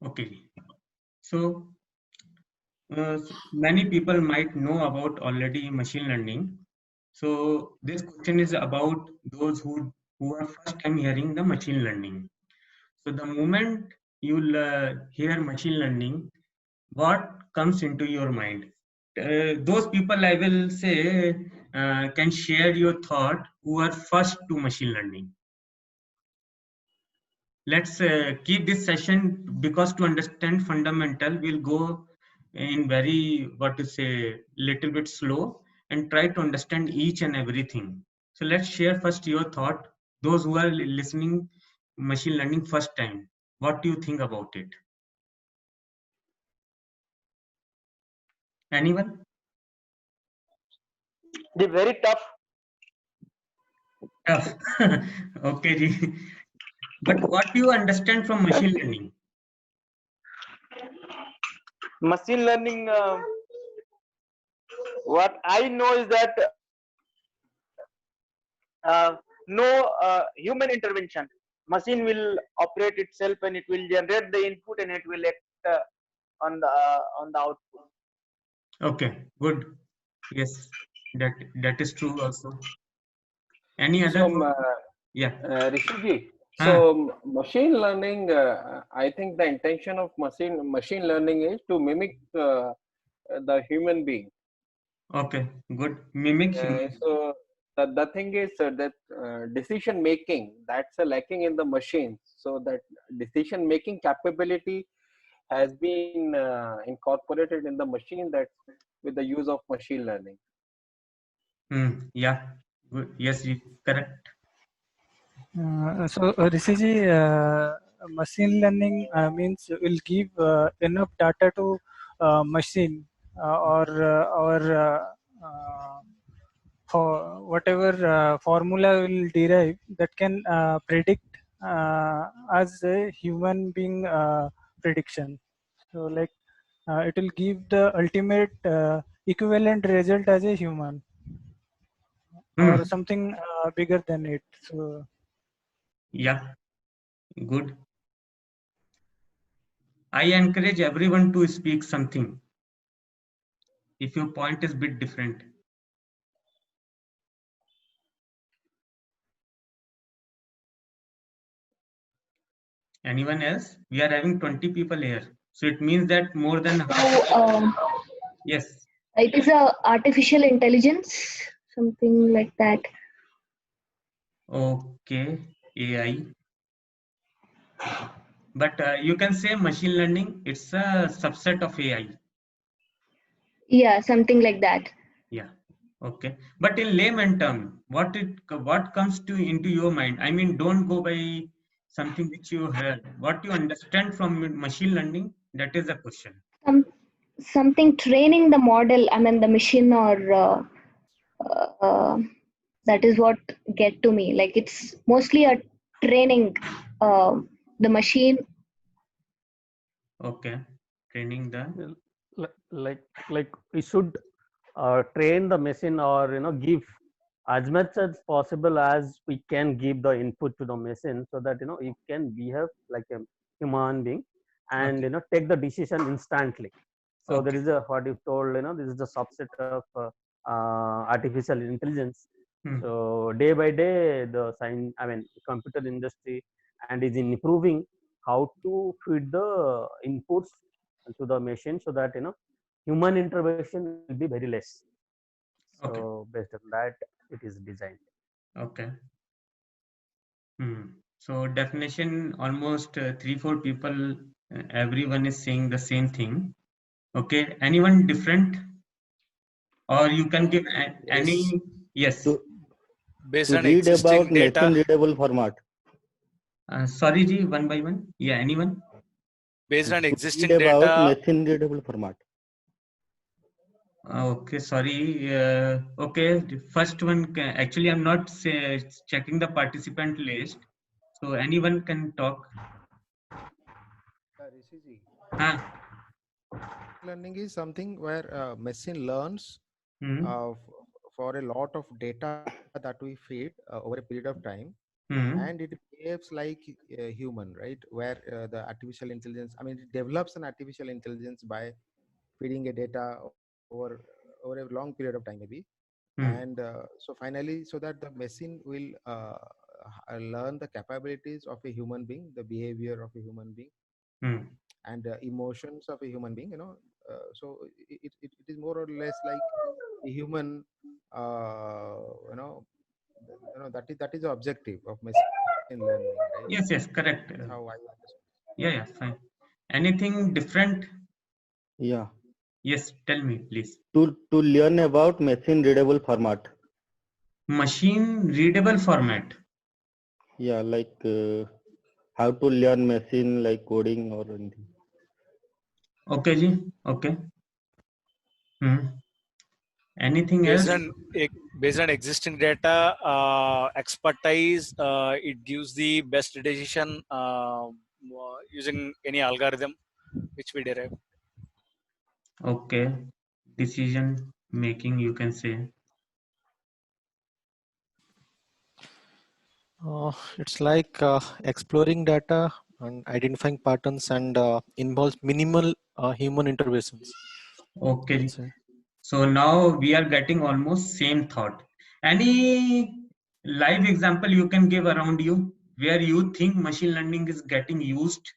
Okay. So many people might know about already machine learning. So this question is about those who are first time hearing the machine learning. So the moment you'll hear machine learning, what comes into your mind? Those people, I will say, can share your thought who are first to machine learning. Let's keep this session, because to understand fundamental, we'll go in very, what to say, little bit slow and try to understand each and everything. So let's share first your thought, those who are listening machine learning first time. What do you think about it? Anyone? The very tough. Tough. Okay, Ji. But what do you understand from machine learning? Machine learning. What I know is that no human intervention. Machine will operate itself and it will generate the input and it will act on the output. Okay, good. Yes, that is true also. Any other So, thought? Yeah. Rishiji, Ah, so machine learning, I think the intention of machine learning is to mimic the human being. okay, good. Mimic human. So the thing is that decision making, that's a lacking in the machine. So that decision making capability has been incorporated in the machine, that with the use of machine learning. Yeah, good. Yes, correct. Rishiji, machine learning means will give enough data to machine or for whatever formula will derive that can predict as a human being prediction. So like it will give the ultimate equivalent result as a human or something bigger than it. So Yeah, good. I encourage everyone to speak something if your point is bit different. Anyone else? We are having 20 people here. So it means that more than half. So Yes. it is a artificial intelligence, something like that. Okay, AI. But you can say machine learning, it's a subset of AI. Yeah, something like that. Yeah. Okay. But in layman term, what comes to into your mind? I mean, don't go by something which you heard. What you understand from machine learning, that is the question. Some something training the model. I mean the machine or uh, that is what get to me. Like it's mostly a training the machine. Okay. Training the. Like we should train the machine, or give as much as possible as we can give the input to the machine, so that it can behave like a human being and Okay. take the decision instantly. So there Okay. is a, what you told, this is the subset of artificial intelligence. Hmm. So day by day the computer industry and is improving how to feed the inputs to the machine, so that human intervention will be very less. Okay. So based on that, it is designed. Okay. Hmm. So definition, almost 3-4 people, everyone is saying the same thing. Okay. Anyone different? Or you can give any. Yes. Based on read about existing data. machine readable format. Sorry, Ji, one by one. Yeah, anyone? Based on Read existing about data. machine readable format. Okay, sorry. Okay, the first one. Actually, I'm not checking the participant list. So anyone can talk. Rishiji, Ah. learning is something where machine learns Hmm. for a lot of data that we feed over a period of time. and it behaves like a human, right? Where the artificial intelligence, I mean, it develops an artificial intelligence by feeding a data over a long period of time, maybe. And so finally, so that the machine will learn the capabilities of a human being, the behavior of a human being, and emotions of a human being, so it is more or less like a human, you know that is the objective of machine learning, right? Yes, yes, correct. That's how I understand. Yeah, fine. Anything different? Yeah. Yes, tell me, please. To learn about machine readable format. Machine readable format. Yeah, like how to learn machine like coding or anything. Okay, ji. Okay. Anything Based else? on based on existing data, expertise, it gives the best decision using any algorithm which we derive. Okay. Decision making, you can say. It's like exploring data and identifying patterns, and involves minimal human interventions. Okay. So now we are getting almost same thought. Any live example you can give around you where you think machine learning is getting used?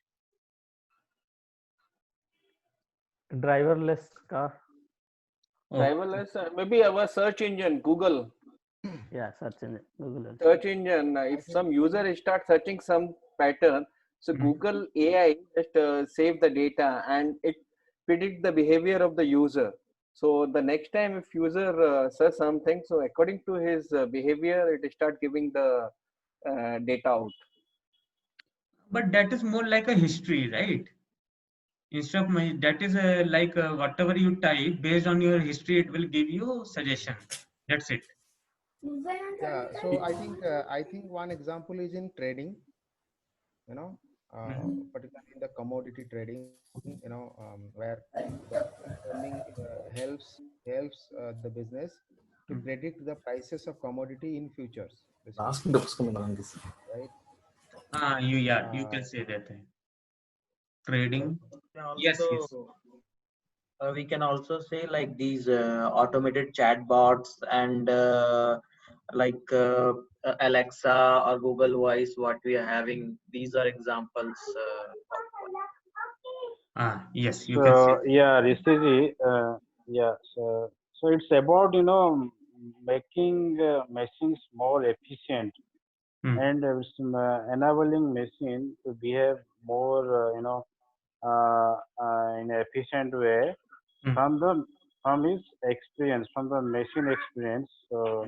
Driverless car. Driverless, maybe our search engine, Google. Yeah, search engine, Google. Search engine. If some user starts searching some pattern, so Google AI just save the data and it predict the behavior of the user. So the next time if user search something, so according to his behavior, it start giving the data out. But that is more like a history, right? Instead of that is like whatever you type, based on your history, it will give you suggestion. That's it. Yeah, so I think one example is in trading, particularly in the commodity trading, where the machine learning helps the business to predict the prices of commodity in futures, basically. Right? You can say that. Trading. Yes, yes. We can also say like these automated chatbots and like Alexa or Google Voice, what we are having. These are examples. Yes, you can say. Yeah, Rishiji, so it's about making machines more efficient and enabling machine to behave more in an efficient way from his experience, from the machine experience. So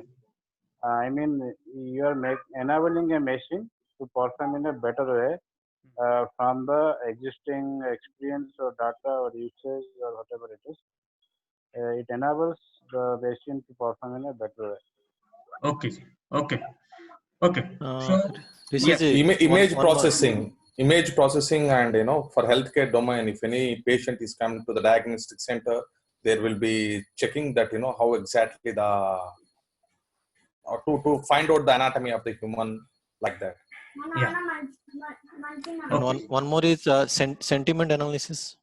I mean, you are enabling a machine to perform in a better way from the existing experience or data or usage or whatever it is. It enables the machine to perform in a better way. Okay. So yes, image processing, and for healthcare domain, if any patient is coming to the diagnostic center, there will be checking that how exactly to find out the anatomy of the human, like that. Yeah. And one more is sentiment analysis.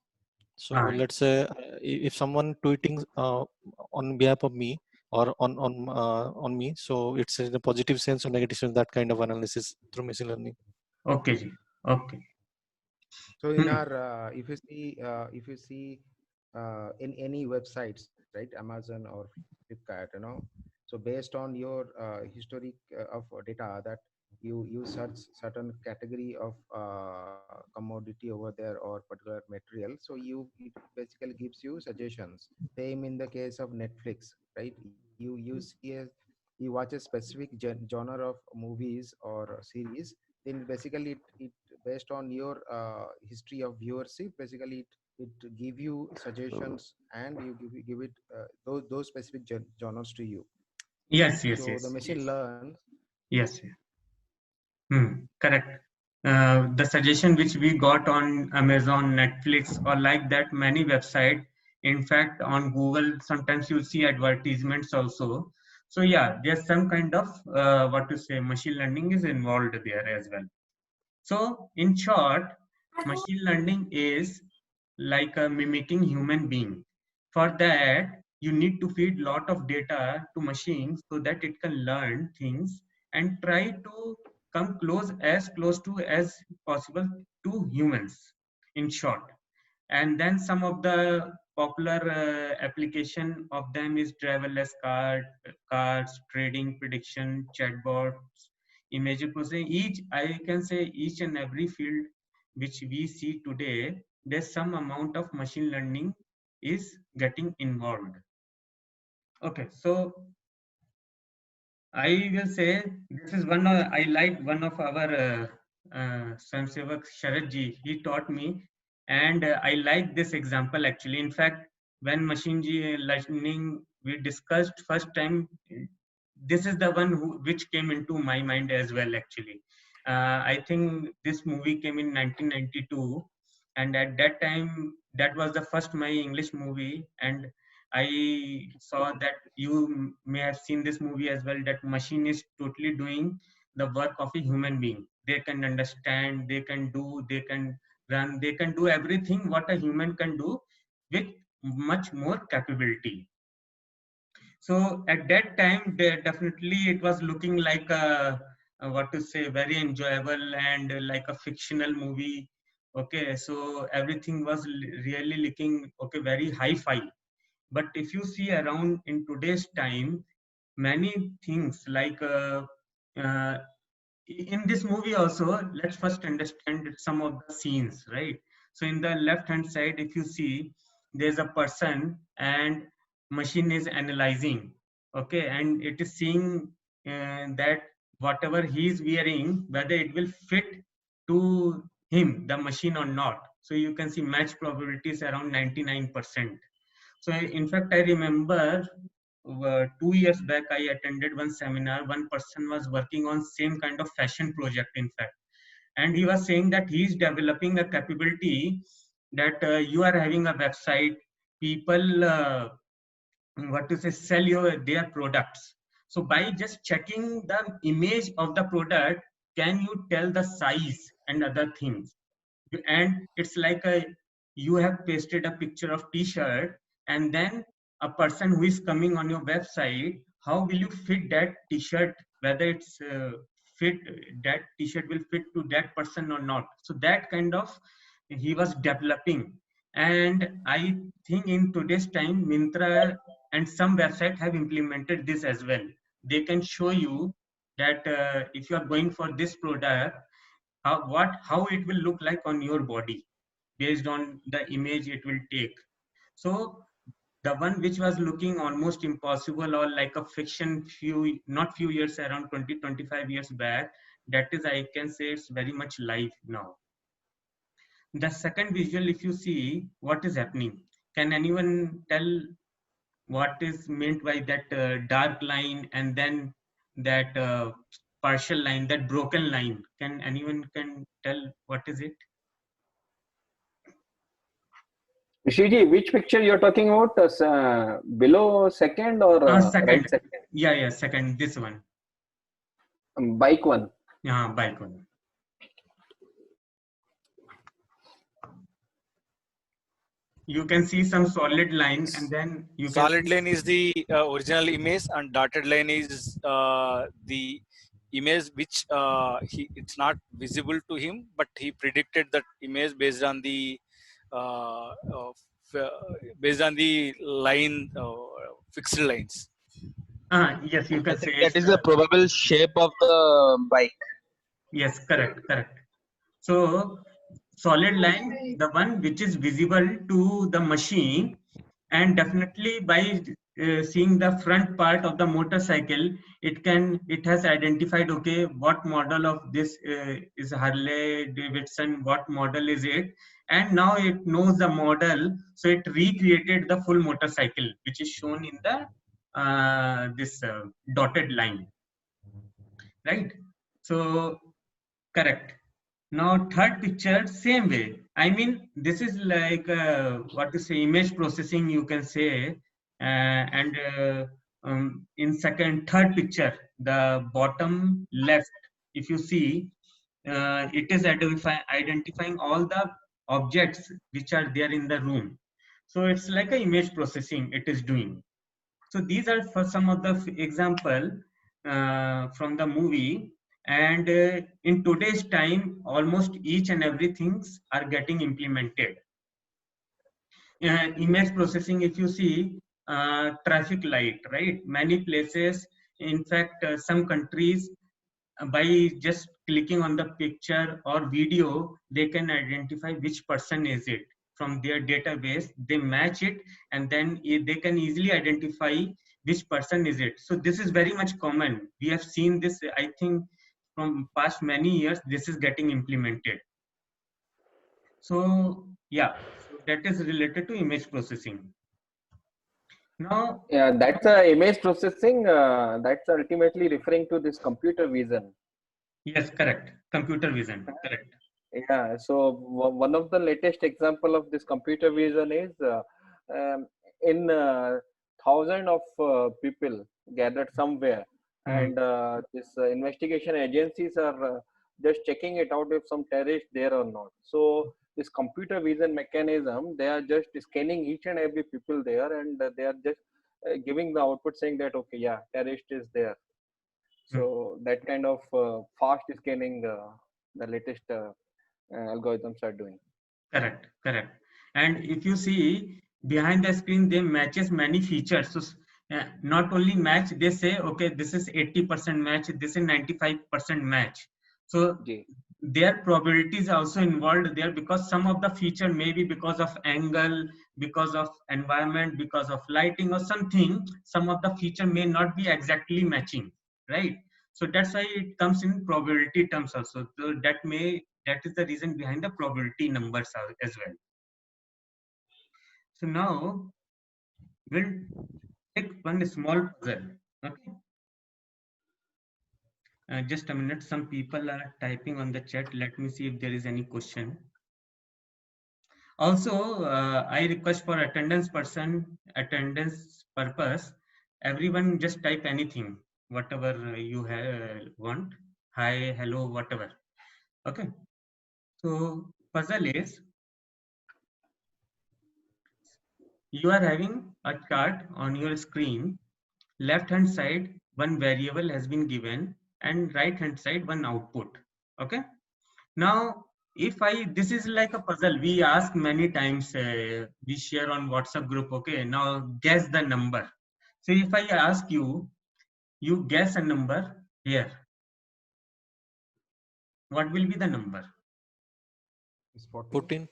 So let's say if someone tweeting on behalf of me or on me, so it's in a positive sense or negative sense, that kind of analysis through machine learning. Okay. So in our if you see in any websites, right, Amazon or Flipkart, so based on your history of data, that you search certain category of commodity over there or particular material, so it basically gives you suggestions. Same in the case of Netflix, right? You watch a specific genre of movies or series, then basically it based on your history of viewership, basically it give you suggestions and you give it those specific genres to you. Yes. So the machine learns. Yes. Correct. The suggestion which we got on Amazon, Netflix, or like that, many websites. In fact, on Google, sometimes you see advertisements also. So yeah, there's some kind of what to say, machine learning is involved there as well. So in short, machine learning is like a mimicking human being. For that, you need to feed lot of data to machines so that it can learn things and try to come close to as possible to humans, in short. And then some of the popular application of them is driverless cars, trading, prediction, chatbots, image processing. Each, I can say, each and every field which we see today, there's some amount of machine learning is getting involved. Okay, so I will say this is one of, I like one of our Swayamsevak Sharad ji, he taught me, and I like this example actually. In fact, when machine learning we discussed first time, this is the one which came into my mind as well actually. I think this movie came in 1992, and at that time that was the first my English movie, and I saw that you may have seen this movie as well, that machine is totally doing the work of a human being. They can understand, they can do, they can run, they can do everything what a human can do with much more capability. So at that time, definitely it was looking like what to say, very enjoyable and like a fictional movie. Okay, so everything was really looking okay, very hi-fi. But if you see around in today's time, many things like uh, in this movie also, let's first understand some of the scenes, right? So in the left hand side, if you see, there's a person and machine is analyzing, okay, and it is seeing that whatever he is wearing, whether it will fit to him, the machine, or not. So you can see match probabilities around 99%. So in fact, I remember 2 years back, I attended one seminar. One person was working on same kind of fashion project, in fact, and he was saying that he is developing a capability that you are having a website, people what to say, sell their products. So by just checking the image of the product, can you tell the size and other things? And it's like a, you have pasted a picture of t-shirt, and then a person who is coming on your website, how will you fit that t-shirt, whether it's fit, that t-shirt will fit to that person or not. So that kind of he was developing. And I think in today's time, Myntra and some websites have implemented this as well. They can show you that if you are going for this product, how it will look like on your body based on the image it will take. So the one which was looking almost impossible or like a fiction not few years, around 20-25 years back, that is, I can say, it's very much live now. The second visual, if you see what is happening, can anyone tell what is meant by that dark line and then that partial line, that broken line? Can anyone can tell what is it? Rishiji, which picture you're talking about? Below second or Second. right second? Yeah, second, this one. Bike one. Yeah, bike one. You can see some solid line, and then you solid can line is the original image, and dotted line is the image which it's not visible to him, but he predicted that image based on the line, fixed lines. yes, you can say that is the probable shape of the bike. Yes, correct. So solid line, the one which is visible to the machine, and definitely by seeing the front part of the motorcycle, it has identified, okay, what model of this is Harley Davidson, what model is it, and now it knows the model, so it recreated the full motorcycle which is shown in the this dotted line, right? So correct. Now third picture, same way. I mean, this is like what to say, image processing, you can say, and in third picture, the bottom left, if you see, it is identifying all the objects which are there in the room. So it's like an image processing it is doing. So these are for some of the example from the movie. And in today's time, almost each and everything are getting implemented. Image processing, if you see, traffic light, right? Many places, in fact, some countries, by just clicking on the picture or video, they can identify which person is it. From their database, they match it, and then they can easily identify which person is it. So this is very much common. We have seen this, I think, from past many years, this is getting implemented. So yeah, so that is related to image processing. Now, yeah, that's image processing. That's ultimately referring to this computer vision. Yes, correct. Computer vision, correct. Yeah. So one of the latest example of this computer vision is in thousand of people gathered somewhere, and this investigation agencies are just checking it out if some terrorist there or not. So this computer vision mechanism, they are just scanning each and every people there, and they are just giving the output saying that okay, yeah, terrorist is there. So that kind of fast scanning the latest algorithms are doing. Correct, correct. And if you see behind the screen, they matches many features. So not only match, they say, okay, this is 80% match, this is 95% match. So their probabilities are also involved there, because some of the feature may be because of angle, because of environment, because of lighting or something. Some of the feature may not be exactly matching, right? So that's why it comes in probability terms also. So that is the reason behind the probability numbers as well. So now we'll take one small puzzle. Okay. Just a minute. Some people are typing on the chat. Let me see if there is any question. Also, I request for attendance purpose, everyone just type anything, whatever you want. Hi, hello, whatever. Okay. So puzzle is, you are having a chart on your screen. Left hand side, one variable has been given, and right hand side, one output. Okay. Now, this is like a puzzle we ask many times, we share on WhatsApp group. Okay. Now guess the number. So if I ask you, you guess a number here, what will be the number? 14.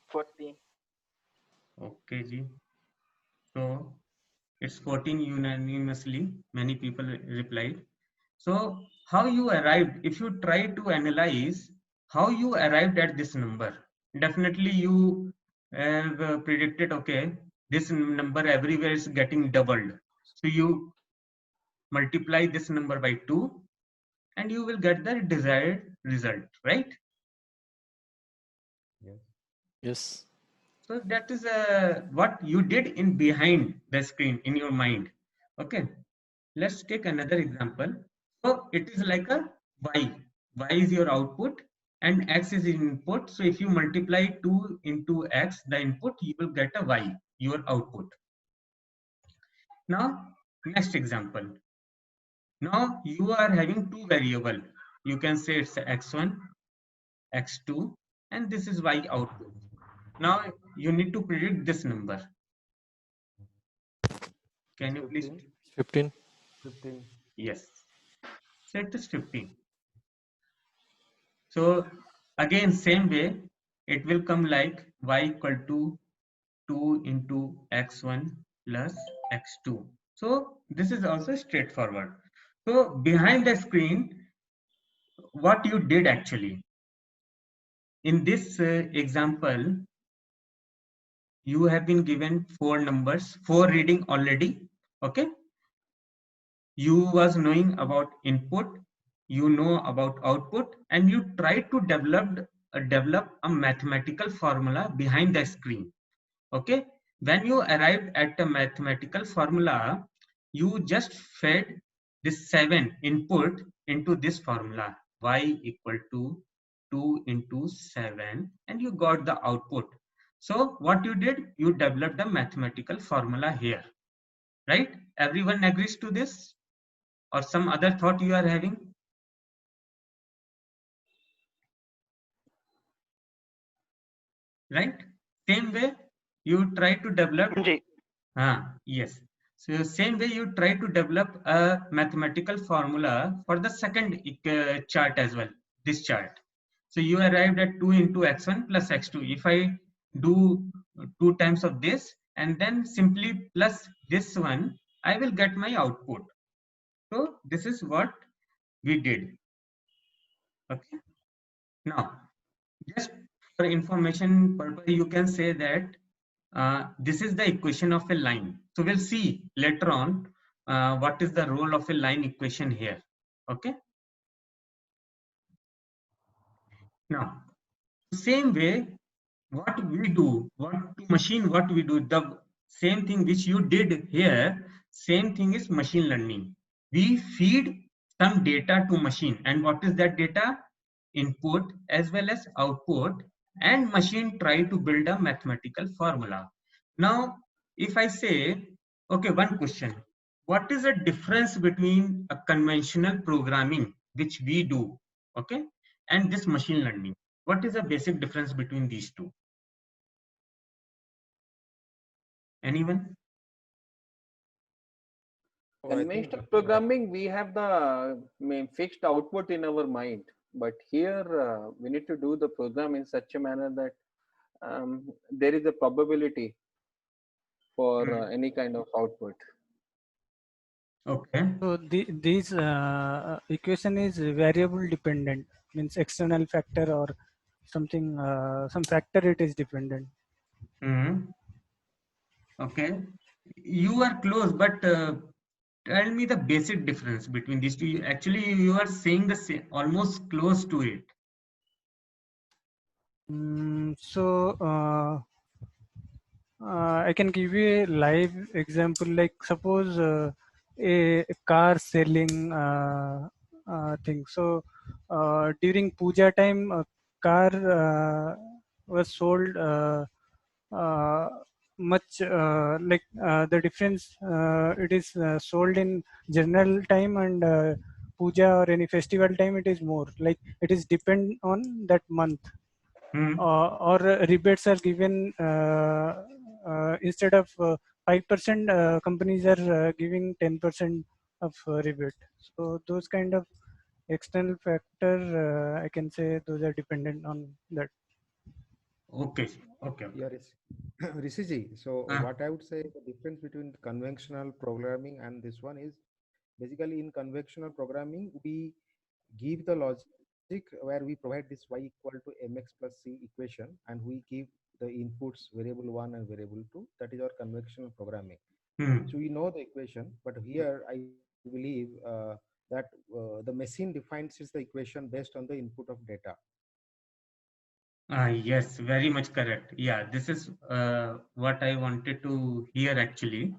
14. Okay, Ji. So it's 14 unanimously. Many people replied. So how you arrived, if you try to analyze how you arrived at this number, definitely you have predicted, okay, this number everywhere is getting doubled. So you multiply this number by 2 and you will get the desired result, right? Yes. So that is what you did in behind the screen in your mind. Okay. Let's take another example. So it is like a y. Y is your output and x is input. So if you multiply 2 into x, the input, you will get a y, your output. Now, next example. Now you are having two variable. You can say it's x1, x2, and this is y output. Now you need to predict this number. Can you please? 15. 15. Yes. So it is 15. So again, same way, it will come like y equal to 2 into x1 plus x2. So this is also straightforward. So behind the screen, what you did actually, in this example, you have been given 4 numbers, 4 reading already. Okay. You was knowing about input, you know about output, and you try to develop a mathematical formula behind the screen. Okay. When you arrived at a mathematical formula, you just fed this 7 input into this formula, y equal to 2 into 7, and you got the output. So what you did, you developed a mathematical formula here, right? Everyone agrees to this, or some other thought you are having? Right? Same way you try to develop. Yes. So same way you try to develop a mathematical formula for the second chart as well, this chart. So you arrived at 2 into x1 plus x2. If I do 2 times of this and then simply plus this one, I will get my output. So this is what we did. Okay. Now, just for information purpose, you can say that this is the equation of a line. So we'll see later on what is the role of a line equation here. Okay. Now, same way, what we do, what we do, the same thing which you did here, same thing is machine learning. We feed some data to machine, and what is that data? Input as well as output, and machine try to build a mathematical formula. Now, if I say, okay, one question, what is the difference between a conventional programming, which we do, okay, and this machine learning? What is the basic difference between these two? Anyone? Conventional programming, we have the fixed output in our mind, but here we need to do the program in such a manner that there is a probability for any kind of output. Okay. So these equation is variable dependent, means external factor or something, some factor it is dependent. Okay, you are close, but tell me the basic difference between these two. Actually, you are saying the same, almost close to it. I can give you a live example. Like suppose a car selling thing. So during puja time, a car was sold much like the difference. It is sold in general time and puja or any festival time. It is more like it is depend on that month. Or rebates are given instead of 5%, companies are giving 10% of rebate. So those kind of external factor, I can say those are dependent on that. Okay. Okay. Yeah, Rishi, so what I would say the difference between conventional programming and this one is basically in conventional programming we give the logic where we provide this y equal to mx plus c equation and we give the inputs variable 1 and variable 2. That is our conventional programming. So we know the equation, but here I believe that the machine defines the equation based on the input of data. Yes, very much correct. Yeah, this is what I wanted to hear actually.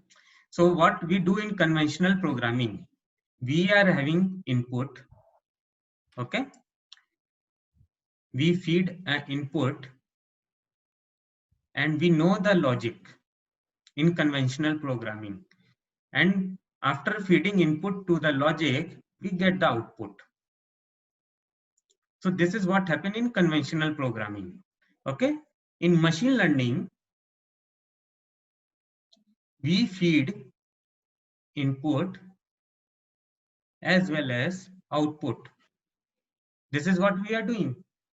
So what we do in conventional programming, we are having input. Okay. We feed an input and we know the logic in conventional programming. And after feeding input to the logic, we get the output. So this is what happened in conventional programming. Okay. In machine learning, we feed input as well as output. This is what we are doing.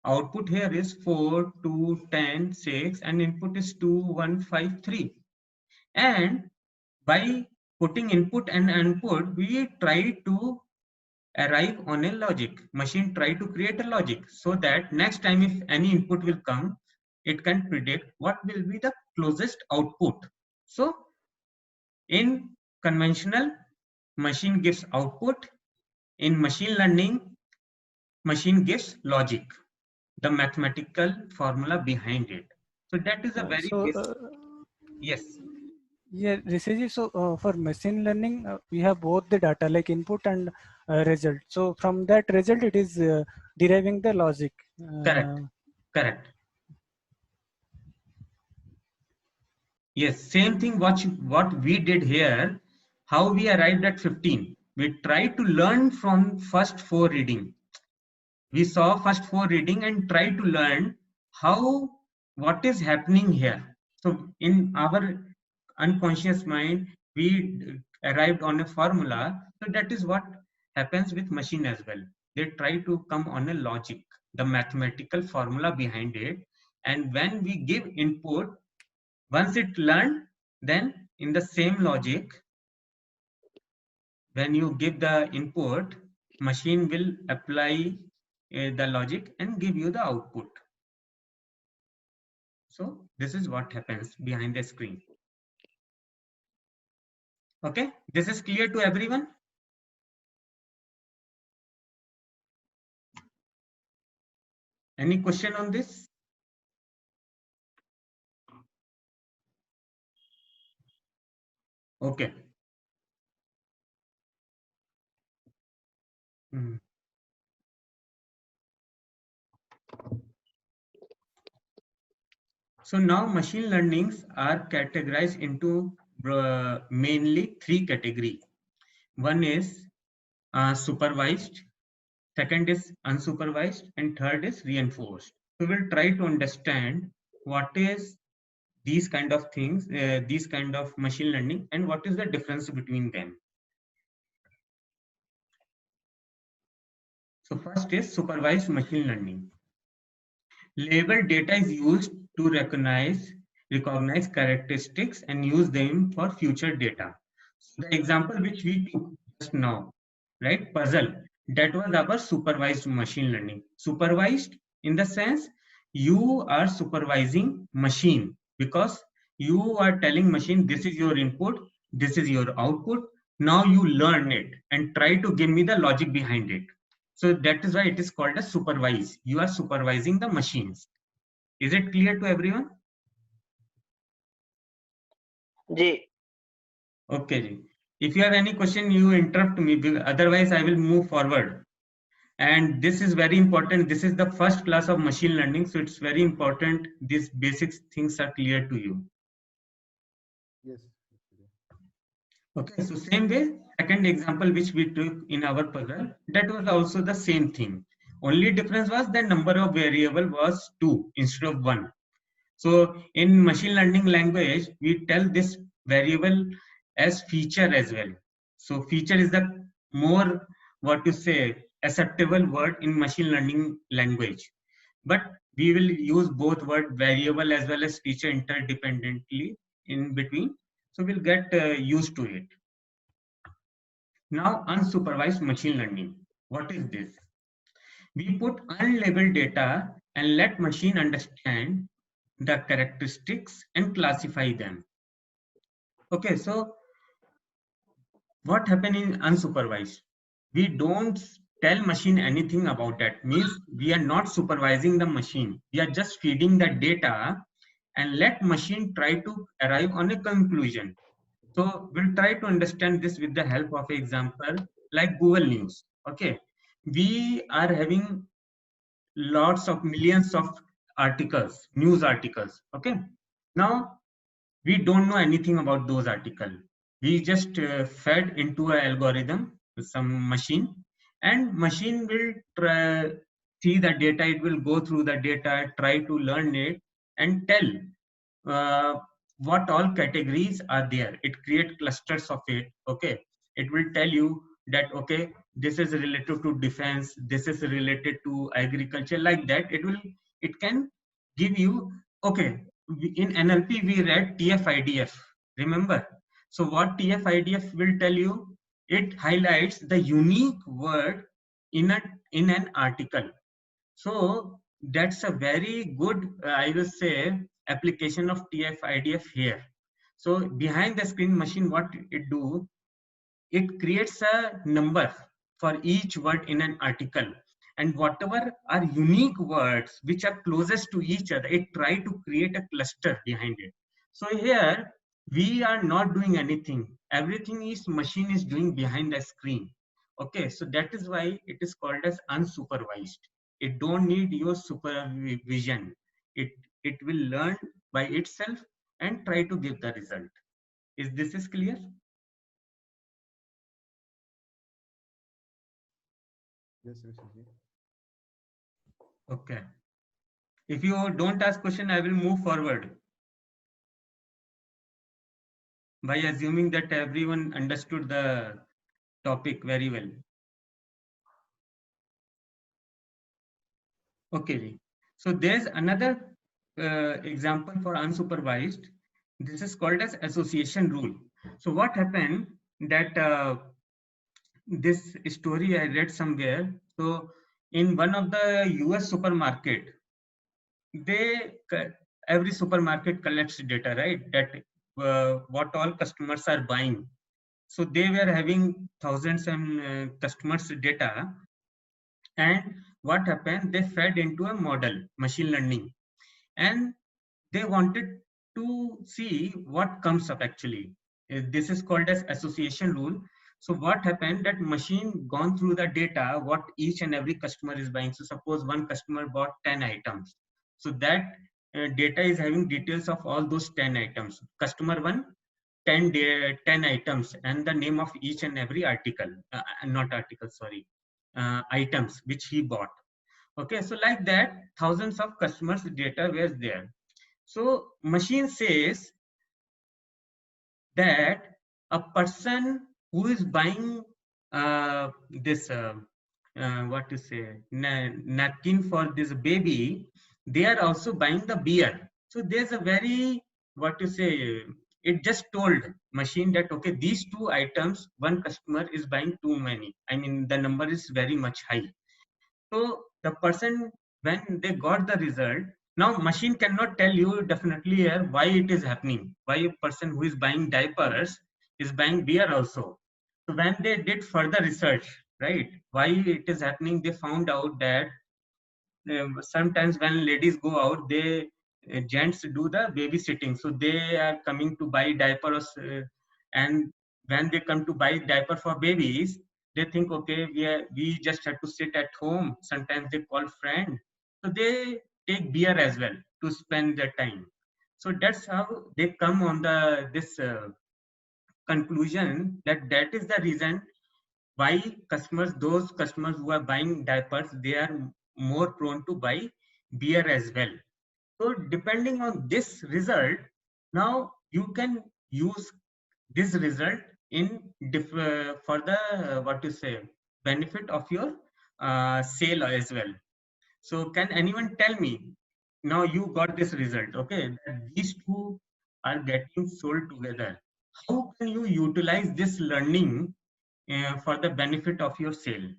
Output here is 4, 2, 10, 6, and input is 2, 1, 5, 3. And by putting input and output, we try to arrive on a logic. Machine try to create a logic so that next time if any input will come, it can predict what will be the closest output. So in conventional, machine gives output. In machine learning, machine gives logic, the mathematical formula behind it. So that is a very basic. Yes. Yeah, Rishi, so for machine learning, we have both the data like input and result. So from that result, it is deriving the logic. Correct. Correct. Yes, same thing what we did here, how we arrived at 15. We tried to learn from first 4 reading. We saw first 4 reading and tried to learn what is happening here. So in our unconscious mind, we arrived on a formula. So that is what happens with machine as well. They try to come on a logic, the mathematical formula behind it. And when we give input, once it learned, then in the same logic, when you give the input, machine will apply the logic and give you the output. So this is what happens behind the screen. Okay, this is clear to everyone? Any question on this? Okay. So now machine learnings are categorized into mainly 3 categories. One is supervised, second is unsupervised, and third is reinforced. So we'll try to understand what is these kind of things, these kind of machine learning, and what is the difference between them. So first is supervised machine learning. Labeled data is used to recognize characteristics and use them for future data. So the example which we took just now, right? Puzzle, that was our supervised machine learning. Supervised in the sense you are supervising machine because you are telling machine this is your input, this is your output. Now you learn it and try to give me the logic behind it. So that is why it is called a supervise. You are supervising the machines. Is it clear to everyone? Ji. Okay, ji. If you have any question, you interrupt me. Otherwise, I will move forward. And this is very important. This is the first class of machine learning. So it's very important. These basic things are clear to you. Yes. Okay, so same way, second example which we took in our puzzle, that was also the same thing. Only difference was the number of variable was 2 instead of 1. So in machine learning language, we tell this variable as feature as well. So feature is the more, what to say, acceptable word in machine learning language. But we will use both word variable as well as feature interdependently in between. So we'll get used to it. Now, unsupervised machine learning. What is this? We put unlabeled data and let machine understand the characteristics and classify them. Okay, so what happened in unsupervised? We don't tell machine anything about that. Means we are not supervising the machine. We are just feeding the data and let machine try to arrive on a conclusion. So we'll try to understand this with the help of example like Google News. Okay, we are having lots of millions of articles, news articles. Okay, now we don't know anything about those articles. We just fed into an algorithm, some machine, and machine will try, see the data. It will go through the data, try to learn it, and tell what all categories are there. It create clusters of it. Okay, it will tell you that okay, this is related to defense, this is related to agriculture, like that. It can give you, okay, in NLP we read TF-IDF, remember? So what TF-IDF will tell you, it highlights the unique word in an article. So that's a very good, I will say, application of TF-IDF here. So behind the screen machine, what it do, it creates a number for each word in an article. And whatever are unique words which are closest to each other, it try to create a cluster behind it. So here, we are not doing anything. Everything is machine is doing behind the screen. Okay, so that is why it is called as unsupervised. It don't need your supervision. It will learn by itself and try to give the result. Is this is clear? Yes, Rishiji. Okay. If you don't ask question, I will move forward by assuming that everyone understood the topic very well. Okay. So there's another example for unsupervised. This is called as association rule. So what happened that this story I read somewhere. So in one of the US supermarket, every supermarket collects data, right? That what all customers are buying. So they were having thousands and customers data, and what happened? They fed into a model, machine learning, and they wanted to see what comes up actually. This is called as association rule. So what happened that machine gone through the data, what each and every customer is buying. So suppose one customer bought 10 items. So that data is having details of all those 10 items. Customer one, 10 items and the name of each and every article, not article, sorry, items which he bought. Okay, so like that, thousands of customers data were there. So machine says that a person who is buying this what to say napkin for this baby, they are also buying the beer. So there's a very what to say. It just told machine that okay, these two items, one customer is buying too many. I mean the number is very much high. So the person, when they got the result, now machine cannot tell you definitely here why it is happening, why a person who is buying diapers is buying beer also. So when they did further research, right, why it is happening, they found out that sometimes when ladies go out, they gents do the babysitting. So they are coming to buy diapers, and when they come to buy diaper for babies, they think okay, we just have to sit at home. Sometimes they call friend, so they take beer as well to spend their time. So that's how they come on the this conclusion that that is the reason why customers, those customers who are buying diapers, they are more prone to buy beer as well. So depending on this result, now you can use this result in for the what you say benefit of your sale as well. So can anyone tell me, now you got this result, okay, that these two are getting sold together. How can you utilize this learning for the benefit of your sale?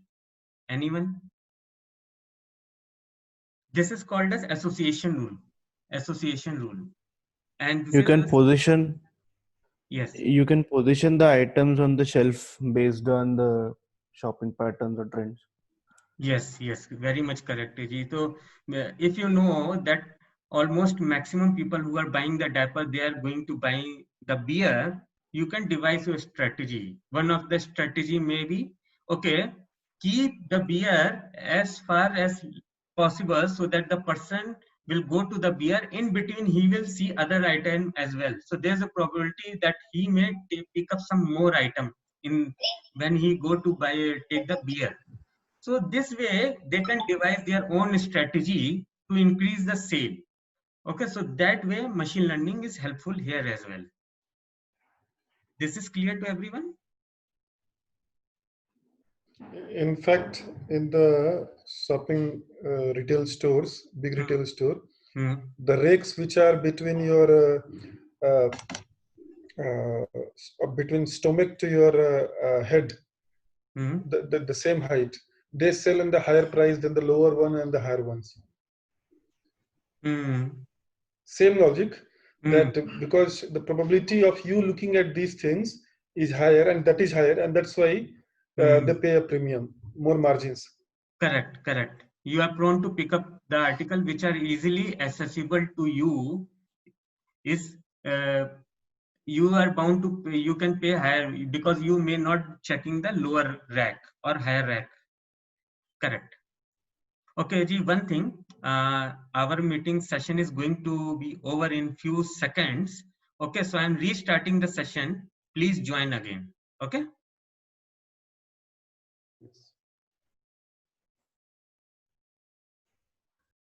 Anyone? This is called as association rule. Association rule. And this You is can position. Yes. You can position the items on the shelf based on the shopping patterns or trends. Yes, yes, very much correct, Ji. So if you know that almost maximum people who are buying the diaper, they are going to buy the beer, you can devise your strategy. One of the strategy may be, okay, keep the beer as far as possible so that the person will go to the beer. In between, he will see other item as well. So there's a probability that he may pick up some more item in when he go to take the beer. So this way they can devise their own strategy to increase the sale. Okay, so that way machine learning is helpful here as well. This is clear to everyone? In fact, in the shopping retail stores, big retail store, the rakes which are between your between stomach to your head, the same height, they sell in the higher price than the lower one and the higher ones. Same logic, that because the probability of you looking at these things is higher, and that is higher, and that's why they pay a premium, more margins. Correct, correct. You are prone to pick up the article which are easily accessible to you. Is you are bound to pay, you can pay higher because you may not checking the lower rack or higher rack. Correct. Okay, Ji, one thing, our meeting session is going to be over in few seconds. Okay, so I'm restarting the session. Please join again. Okay.